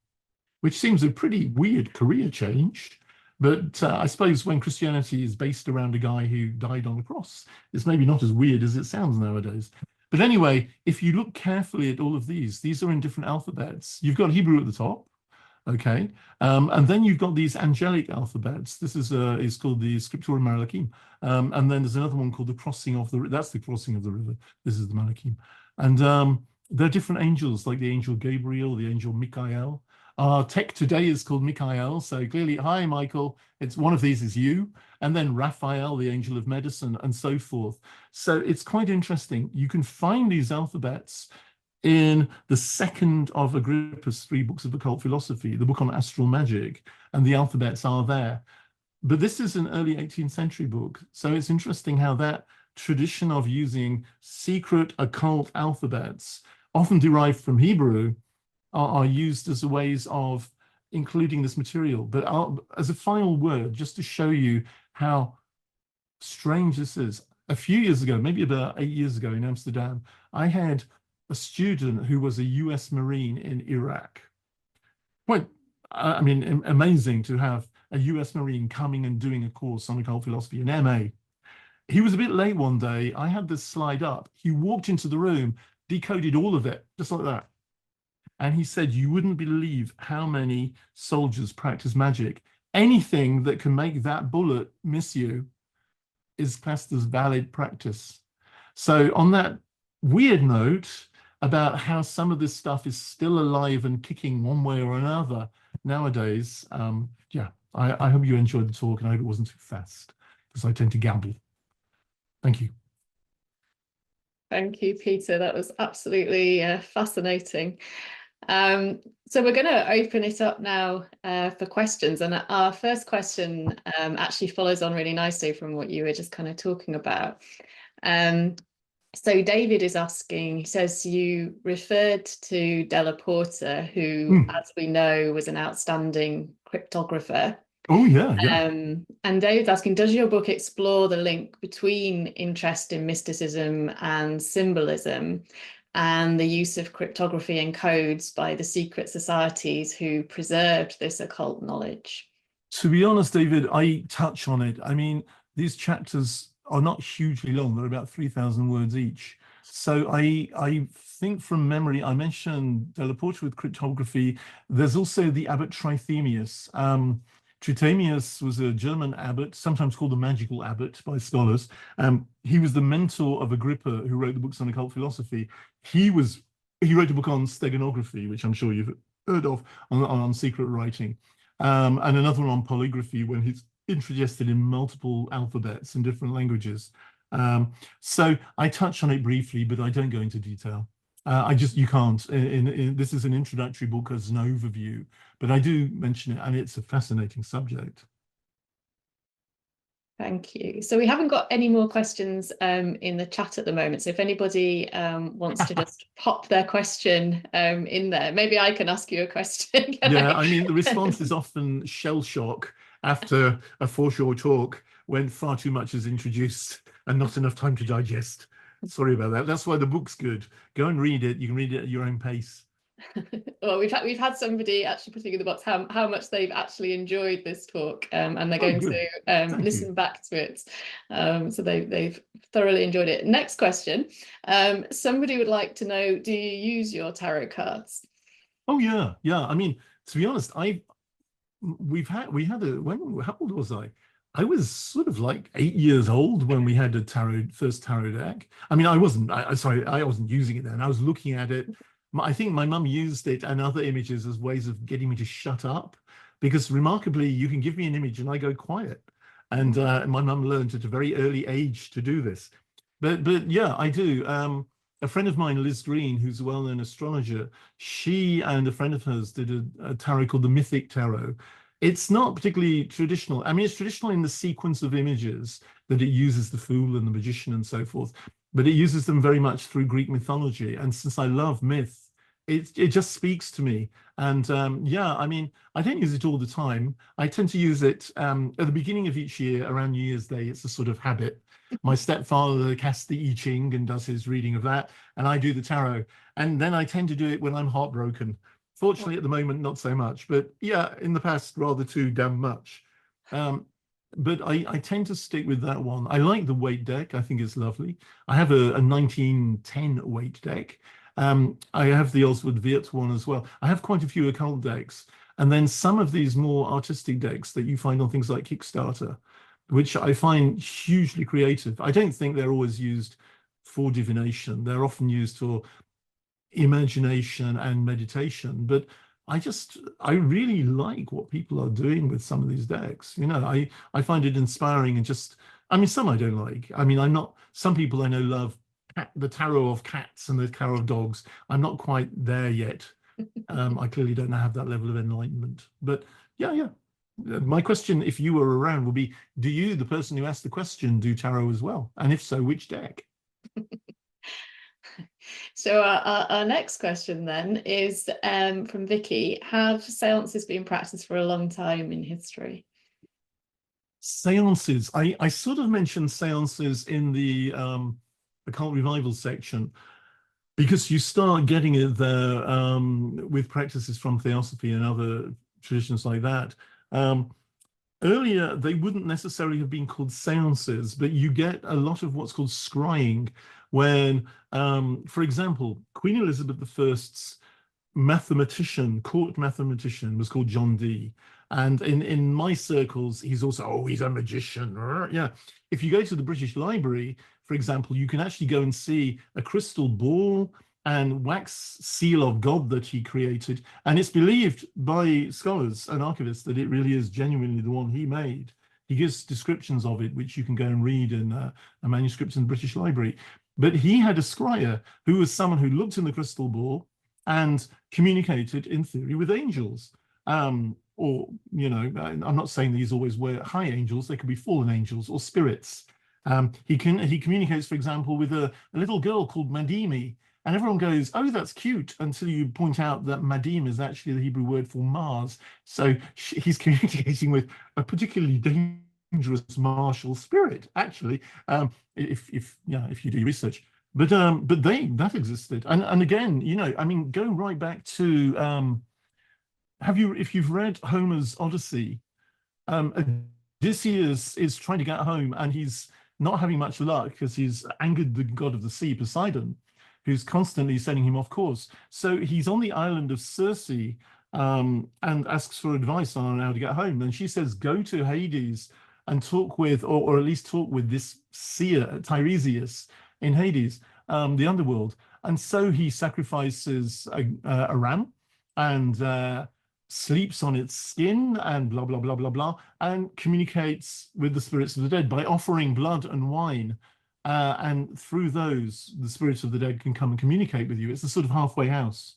which seems a pretty weird career change. But I suppose when Christianity is based around a guy who died on a cross, it's maybe not as weird as it sounds nowadays. But anyway, if you look carefully at all of these are in different alphabets. You've got Hebrew at the top, okay? And then you've got these angelic alphabets. This is called the Scriptura Malachim. And then there's another one called the crossing of the river. That's the crossing of the river. This is the Malachim. And there are different angels, like the angel Gabriel, the angel Michael. Our tech today is called Michael, so clearly, hi, Michael. It's one of these is you. And then Raphael, the angel of medicine, and so forth. So it's quite interesting. You can find these alphabets in the second of Agrippa's 3 books of occult philosophy, the book on astral magic, and the alphabets are there. But this is an early 18th century book. So it's interesting how that tradition of using secret occult alphabets, often derived from Hebrew, are used as ways of including this material. But as a final word, just to show you how strange this is, a few years ago, maybe about 8 years ago in Amsterdam, I had a student who was a US Marine in Iraq. Quite, amazing to have a US Marine coming and doing a course on occult philosophy, an MA. He was a bit late one day. I had this slide up. He walked into the room, decoded all of it, just like that. And he said, you wouldn't believe how many soldiers practice magic. Anything that can make that bullet miss you is classed as valid practice. So on that weird note about how some of this stuff is still alive and kicking one way or another nowadays, yeah, I hope you enjoyed the talk, and I hope it wasn't too fast, because I tend to gamble. Thank you. Thank you, Peter. That was absolutely fascinating. So we're going to open it up now for questions, and our first question actually follows on really nicely from what you were just kind of talking about. So David is asking, he says you referred to Della Porta, who, as we know, was an outstanding cryptographer. Oh, yeah, yeah. And David's asking, does your book explore the link between interest in mysticism and symbolism and the use of cryptography and codes by the secret societies who preserved this occult knowledge? To be honest, David, I touch on it. I mean, these chapters are not hugely long. They're about 3,000 words each. So I think from memory, I mentioned Della Porta with cryptography. There's also the abbot Trithemius. Trithemius was a German abbot, sometimes called the magical abbot by scholars. He was the mentor of Agrippa, who wrote the books on occult philosophy. He wrote a book on steganography, which I'm sure you've heard of, on secret writing, and another one on polygraphy, when he's interested in multiple alphabets in different languages. So I touch on it briefly, but I don't go into detail. You can't. This is an introductory book as an overview, but I do mention it, and it's a fascinating subject. Thank you. So we haven't got any more questions in the chat at the moment. So if anybody wants to just pop their question in there, maybe I can ask you a question. Yeah, I mean, the response is often shell shock after a Forshaw talk when far too much is introduced and not enough time to digest. Sorry about that. That's why the book's good. Go and read it. You can read it at your own pace. Well, we've had somebody actually putting in the box how much they've actually enjoyed this talk, and they're going to listen back to it. So they've thoroughly enjoyed it. Next question. Somebody would like to know, do you use your tarot cards? Oh yeah, yeah. I mean, to be honest, how old was I? I was sort of like 8 years old when we had a first tarot deck. I mean, I wasn't using it then. I was looking at it. I think my mum used it and other images as ways of getting me to shut up, because remarkably, you can give me an image and I go quiet. And my mum learned at a very early age to do this. But yeah, I do. A friend of mine, Liz Green, who's a well-known astrologer, she and a friend of hers did a tarot called the Mythic Tarot. It's not particularly traditional. I mean, it's traditional in the sequence of images that it uses the fool and the magician and so forth, but it uses them very much through Greek mythology. And since I love myth, it just speaks to me. And yeah, I mean, I don't use it all the time. I tend to use it at the beginning of each year, around New Year's Day. It's a sort of habit. My stepfather casts the I Ching and does his reading of that, and I do the tarot. And then I tend to do it when I'm heartbroken. Fortunately, at the moment, not so much, but yeah, in the past, rather too damn much. But I tend to stick with that one. I like the weight deck. I think it's lovely. I have a 1910 weight deck. I have the Oswald Wirth one as well. I have quite a few occult decks. And then some of these more artistic decks that you find on things like Kickstarter, which I find hugely creative. I don't think they're always used for divination. They're often used for imagination and meditation, but I really like what people are doing with some of these decks. You know, I find it inspiring, and I mean, some I don't like. I mean, some people I know love the tarot of cats and the tarot of dogs. I'm not quite there yet. I clearly don't have that level of enlightenment, but yeah. My question, if you were around, would be, do you, the person who asked the question, do tarot as well? And if so, which deck? So our next question then is from Vicky. Have seances been practiced for a long time in history? Seances. I sort of mentioned seances in the occult revival section, because you start getting it there with practices from theosophy and other traditions like that. earlier they wouldn't necessarily have been called seances, but you get a lot of what's called scrying when, for example, Queen Elizabeth I's mathematician, court mathematician, was called John Dee. And in my circles, he's also, oh, he's a magician. Yeah. If you go to the British Library, for example, you can actually go and see a crystal ball and wax seal of God that he created. And it's believed by scholars and archivists that it really is genuinely the one he made. He gives descriptions of it, which you can go and read in a manuscript in the British Library. But he had a scryer who was someone who looked in the crystal ball and communicated, in theory, with angels. Or, you know, I'm not saying these always were high angels, they could be fallen angels or spirits. He communicates, for example, with a little girl called Madimi, and everyone goes, oh, that's cute, until you point out that Madim is actually the Hebrew word for Mars. So he's communicating with a particularly dangerous martial spirit, actually, if you do your research. But that existed, and again, you know, I mean, go right back to if you've read Homer's Odyssey, Odysseus is trying to get home, and he's not having much luck because he's angered the god of the sea, Poseidon, who's constantly sending him off course. So he's on the island of Circe, and asks for advice on how to get home. And she says, go to Hades and talk with, or at least talk with this seer, Tiresias, in Hades, the underworld. And so he sacrifices a ram and sleeps on its skin and blah, blah, blah, blah, blah, and communicates with the spirits of the dead by offering blood and wine. And through those, the spirits of the dead can come and communicate with you. It's a sort of halfway house.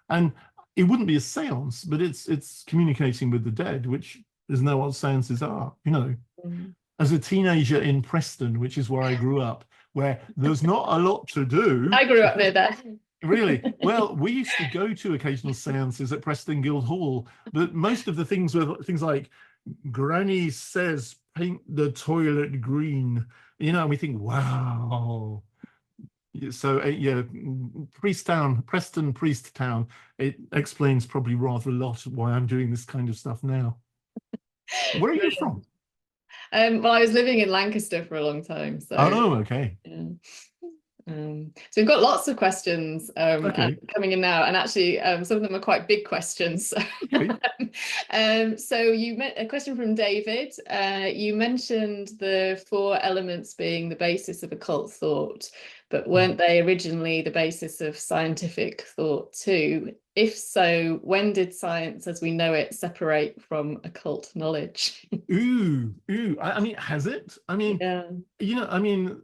And it wouldn't be a seance, but it's communicating with the dead, which is no what seances are, you know. Mm. As a teenager in Preston, which is where I grew up, where there's not a lot to do. I grew up near there. Really? Well, we used to go to occasional seances at Preston Guildhall, but most of the things were things like, Granny says paint the toilet green, you know, and we think, wow. So yeah, Priest Town, Preston Priest Town, it explains probably rather a lot why I'm doing this kind of stuff now. Where are you from? Well, I was living in Lancaster for a long time. So. Oh, okay. Yeah. So we've got lots of questions coming in now, and actually some of them are quite big questions. Okay. So you met a question from David. You mentioned the 4 elements being the basis of occult thought, but weren't they originally the basis of scientific thought too? If so, when did science as we know it separate from occult knowledge? I mean, has it? I mean, yeah. You know, I mean,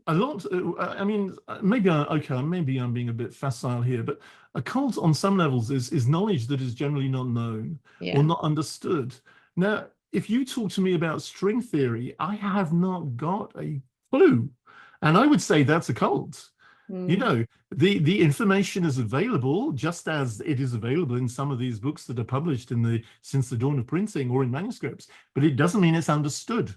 a lot, I mean, maybe I'm being a bit facile here, but occult on some levels is knowledge that is generally not known or not understood. Now, if you talk to me about string theory, I have not got a clue. And I would say that's occult. You know, the information is available just as it is available in some of these books that are published since the dawn of printing or in manuscripts, but it doesn't mean it's understood.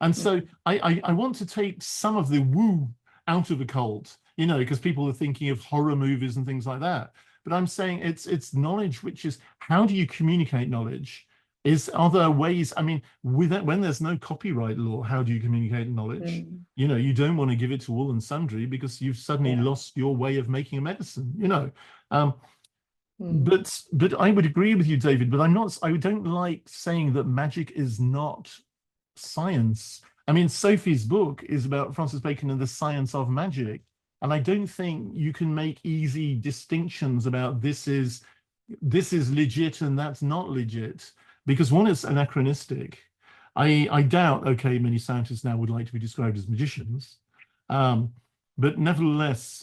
And so I want to take some of the woo out of occult, you know, because people are thinking of horror movies and things like that. But I'm saying it's knowledge, which is, how do you communicate knowledge? Are there ways, I mean, when there's no copyright law, how do you communicate knowledge? You know, you don't want to give it to all and sundry because you've suddenly lost your way of making a medicine, you know. But I would agree with you, David, but I don't like saying that magic is not science. I mean, Sophie's book is about Francis Bacon and the science of magic, and I don't think you can make easy distinctions about this is legit and that's not legit, because one is anachronistic. I doubt, okay, many scientists now would like to be described as magicians, but nevertheless,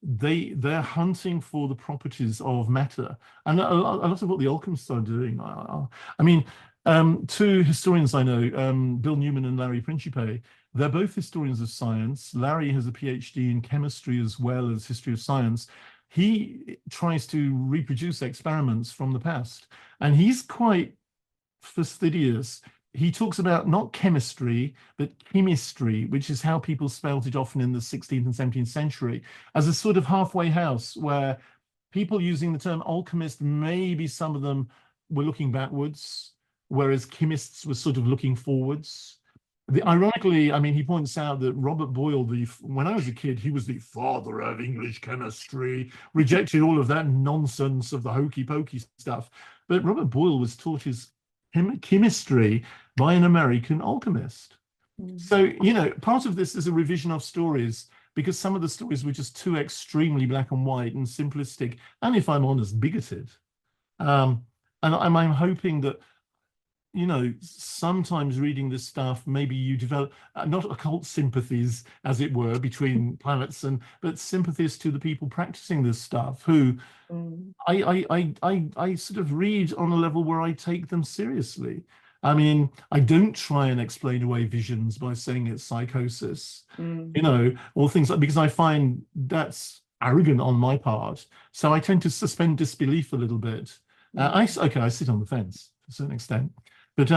they're hunting for the properties of matter, and a lot of what the alchemists are doing. I mean, 2 historians I know, Bill Newman and Larry Principe, they're both historians of science. Larry has a PhD in chemistry as well as history of science. He tries to reproduce experiments from the past, and he's quite fastidious. He talks about not chemistry, but chemistry, which is how people spelt it often in the 16th and 17th century, as a sort of halfway house where people using the term alchemist, maybe some of them were looking backwards. whereas chemists were sort of looking forwards. Ironically, I mean, he points out that Robert Boyle, when I was a kid, he was the father of English chemistry, rejected all of that nonsense of the hokey pokey stuff. But Robert Boyle was taught his chemistry by an American alchemist. So, you know, part of this is a revision of stories, because some of the stories were just too extremely black and white and simplistic, and if I'm honest, bigoted. And I'm hoping that, you know, sometimes reading this stuff, maybe you develop not occult sympathies, as it were, between planets, but sympathies to the people practicing this stuff, who I sort of read on a level where I take them seriously. I mean, I don't try and explain away visions by saying it's psychosis, you know, or things like, because I find that's arrogant on my part. So I tend to suspend disbelief a little bit. I sit on the fence to a certain extent. But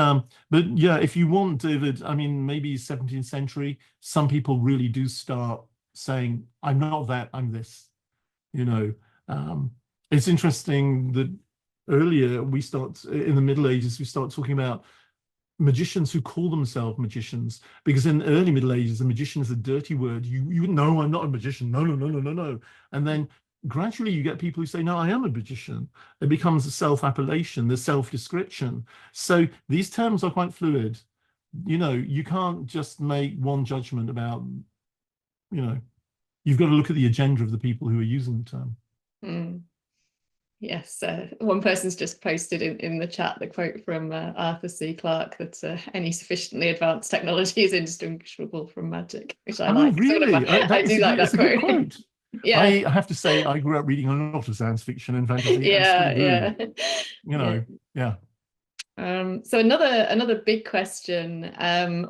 yeah, if you want, David, I mean, maybe 17th century, some people really do start saying, I'm not that, I'm this, you know. It's interesting that earlier we start, in the Middle Ages, we start talking about magicians who call themselves magicians, because in the early Middle Ages, a magician is a dirty word. You know, I'm not a magician. No, no, no, no, no, no. And then gradually you get people who say, no, I am a magician. It becomes a self-appellation, the self-description. So these terms are quite fluid. You know, you can't just make one judgment about, you know, you've got to look at the agenda of the people who are using the term. Yes, one person's just posted in the chat the quote from Arthur C. Clarke that any sufficiently advanced technology is indistinguishable from magic, which I like. Really? I do like that quote. Quote. Yeah. I have to say, I grew up reading a lot of science fiction and fantasy. Yeah. You know, yeah. So another big question: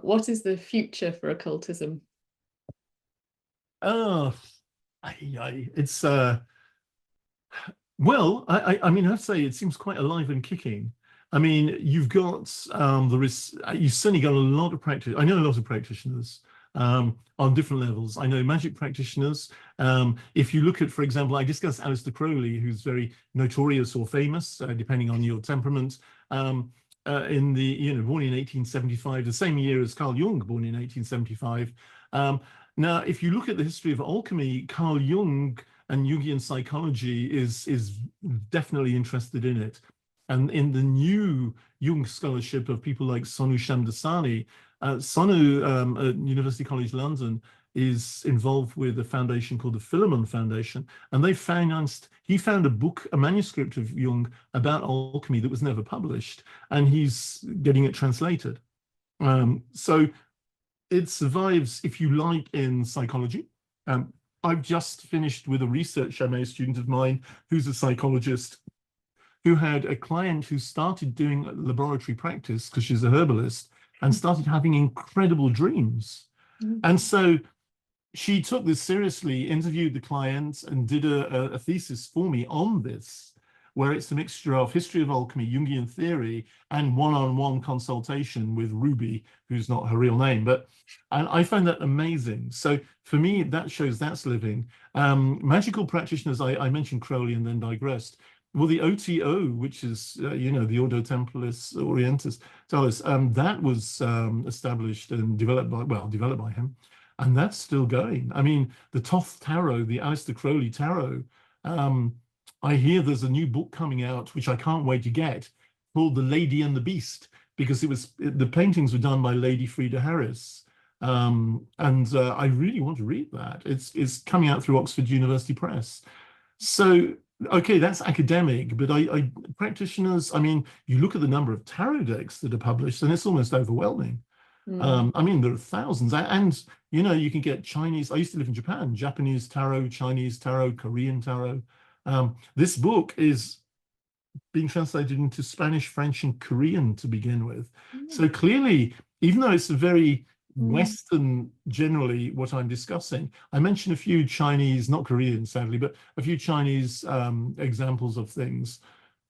what is the future for occultism? Oh, it's well, I mean, I'd say it seems quite alive and kicking. I mean, you've got you've certainly got a lot of practice. I know a lot of practitioners on different levels. I know magic practitioners. If you look at, for example, I discussed Aleister Crowley, who's very notorious or famous, depending on your temperament. In the, you know, born in 1875, the same year as Carl Jung, born in 1875. Now, if you look at the history of alchemy, Carl Jung and Jungian psychology is definitely interested in it. And in the new Jung scholarship of people like Sonu Shamdasani, Sonu at University College London is involved with a foundation called the Philemon Foundation, and he found a book, a manuscript of Jung about alchemy that was never published, and he's getting it translated. So it survives, if you like, in psychology. I've just finished with a research MA student of mine who's a psychologist, who had a client who started doing laboratory practice because she's a herbalist and started having incredible dreams. And so she took this seriously, interviewed the client, and did a thesis for me on this, where it's a mixture of history of alchemy, Jungian theory, and one-on-one consultation with Ruby, who's not her real name. And I find that amazing. So for me, that shows that's living. Magical practitioners, I mentioned Crowley and then digressed. Well, the OTO, which is, you know, the Ordo Temporis Orientis Talis, that was established and developed by him. And that's still going. I mean, the Thoth Tarot, the Aleister Crowley Tarot, I hear there's a new book coming out, which I can't wait to get, called The Lady and the Beast, because the paintings were done by Lady Frida Harris. I really want to read that. It's coming out through Oxford University Press. So, okay, that's academic, but practitioners, I mean, you look at the number of tarot decks that are published, and it's almost overwhelming. I mean, there are thousands, and you know, you can get Chinese. I used to live in Japan. Japanese tarot, Chinese tarot, Korean tarot. This book is being translated into Spanish, French, and Korean to begin with. So clearly, even though it's a very Western, generally, what I'm discussing, I mentioned a few Chinese, not Korean, sadly, but a few Chinese examples of things.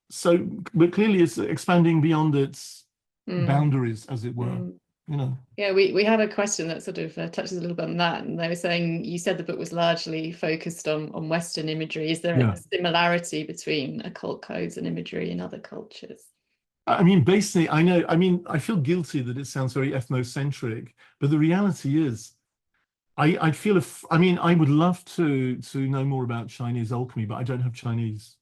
So, but clearly, it's expanding beyond its boundaries, as it were. You know. Yeah, we had a question that sort of touches a little bit on that, and they were saying, you said the book was largely focused on Western imagery. Is there a similarity between occult codes and imagery in other cultures? I mean, basically, I know, I mean, I feel guilty that it sounds very ethnocentric, but the reality is, I feel if, I mean, I would love to know more about Chinese alchemy, but I don't have Chinese.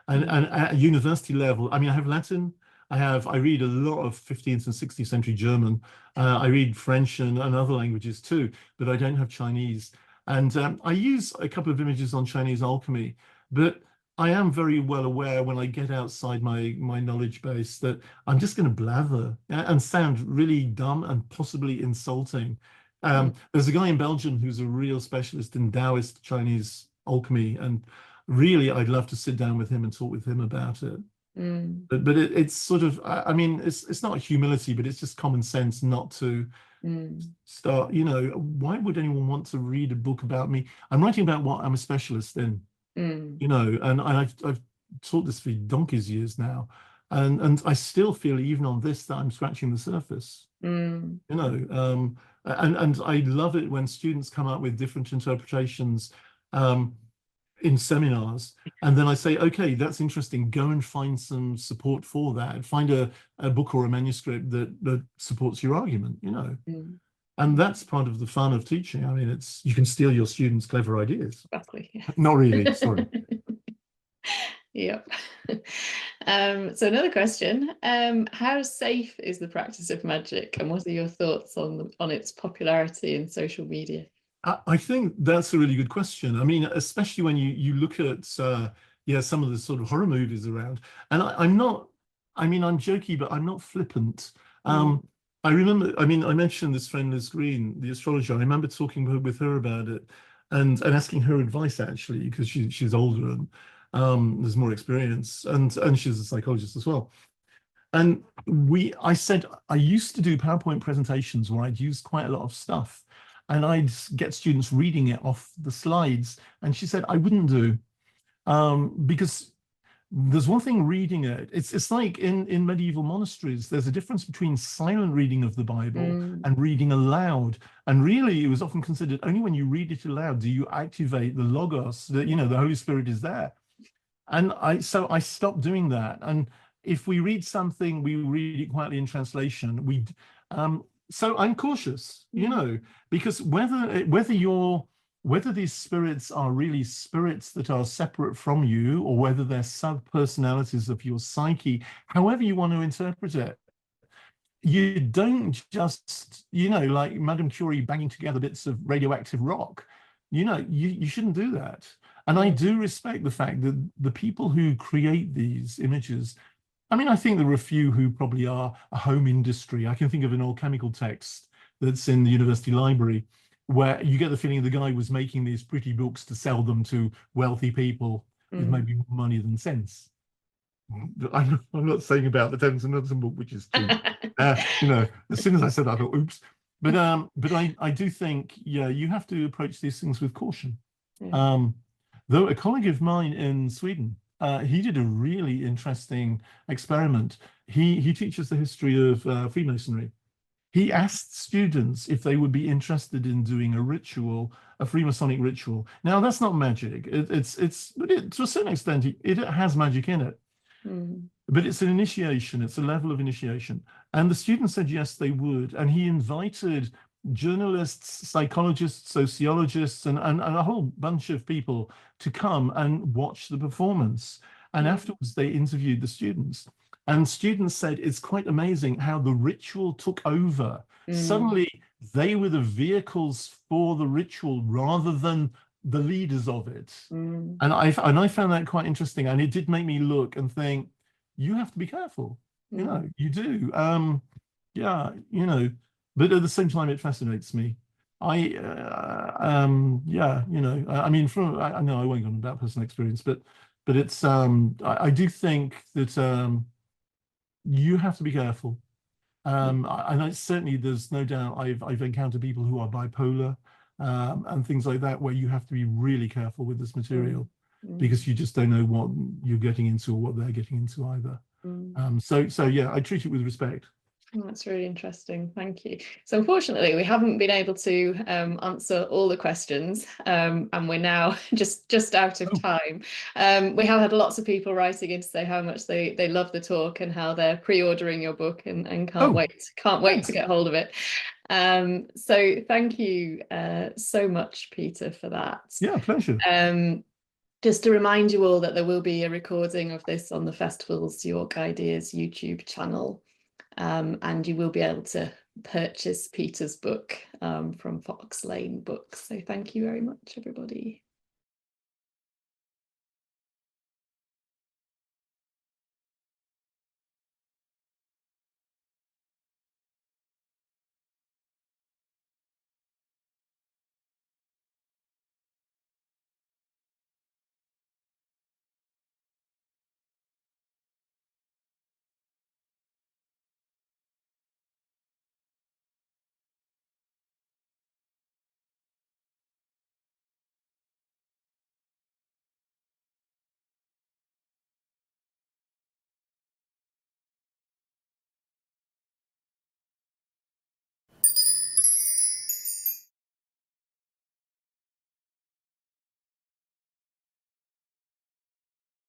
And at a university level, I mean, I have Latin, I read a lot of 15th and 16th century German, I read French and other languages too, but I don't have Chinese. And I use a couple of images on Chinese alchemy, but I am very well aware when I get outside my knowledge base that I'm just going to blather and sound really dumb and possibly insulting. There's a guy in Belgium who's a real specialist in Taoist Chinese alchemy, and really I'd love to sit down with him and talk with him about it. But it's sort of, I mean, it's not humility, but it's just common sense not to start, you know, why would anyone want to read a book about me? I'm writing about what I'm a specialist in, you know, and I've taught this for donkey's years now, and I still feel even on this that I'm scratching the surface, you know, and I love it when students come up with different interpretations in seminars, and then I say, okay, that's interesting, go and find some support for that, find a book or a manuscript that supports your argument, you know. And that's part of the fun of teaching. I mean, it's, you can steal your students' clever ideas. Exactly. Not really, sorry. Yep. So another question, how safe is the practice of magic, and what are your thoughts on its popularity in social media? I think that's a really good question. I mean, especially when you look at yeah, some of the sort of horror movies around. And I'm not, I mean, I'm jokey, but I'm not flippant. I remember, I mean, I mentioned this friend Liz Green, the astrologer. I remember talking with her about it and asking her advice, actually, because she's older and there's more experience, and she's a psychologist as well. And I said, I used to do PowerPoint presentations where I'd use quite a lot of stuff and I'd get students reading it off the slides. And she said, I wouldn't do, because there's one thing reading it. It's like in medieval monasteries, there's a difference between silent reading of the Bible and reading aloud. And really, it was often considered only when you read it aloud do you activate the Logos, that, you know, the Holy Spirit is there. And so I stopped doing that. And if we read something, we read it quietly in translation. So I'm cautious, you know, because whether these spirits are really spirits that are separate from you, or whether they're sub-personalities of your psyche, however you want to interpret it, you don't just, you know, like Madame Curie banging together bits of radioactive rock. You know, you shouldn't do that. And I do respect the fact that the people who create these images, I mean, I think there are a few who probably are a home industry. I can think of an alchemical text that's in the university library where you get the feeling the guy was making these pretty books to sell them to wealthy people with maybe more money than sense. I'm not saying about the Thames and Hudson book, which is true. You know, as soon as I said that, I thought, oops. But I do think, yeah, you have to approach these things with caution. Though a colleague of mine in Sweden, he did a really interesting experiment. He teaches the history of Freemasonry. He asked students if they would be interested in doing a ritual, a Freemasonic ritual. Now, that's not magic. But to a certain extent, it has magic in it. But it's an initiation. It's a level of initiation. And the students said yes, they would. And he invited journalists, psychologists, sociologists, and a whole bunch of people to come and watch the performance. And afterwards, they interviewed the students. And students said it's quite amazing how the ritual took over. Suddenly, they were the vehicles for the ritual rather than the leaders of it. And I found that quite interesting. And it did make me look and think, you have to be careful. You know, you do. Yeah, you know, but at the same time, it fascinates me. Yeah, you know, I mean, I know I won't go on about personal experience, but it's, I do think that you have to be careful. And certainly there's no doubt I've encountered people who are bipolar and things like that, where you have to be really careful with this material because you just don't know what you're getting into or what they're getting into either. So yeah, I treat it with respect. Oh, that's really interesting. Thank you. So unfortunately, we haven't been able to answer all the questions, and we're now just out of time. We have had lots of people writing in to say how much they love the talk and how they're pre-ordering your book and can't wait thanks. to get hold of it. So thank you so much, Peter, for that. Yeah, pleasure. Just to remind you all that there will be a recording of this on the Festival's York Ideas YouTube channel. And you will be able to purchase Peter's book from Fox Lane Books. So thank you very much, everybody.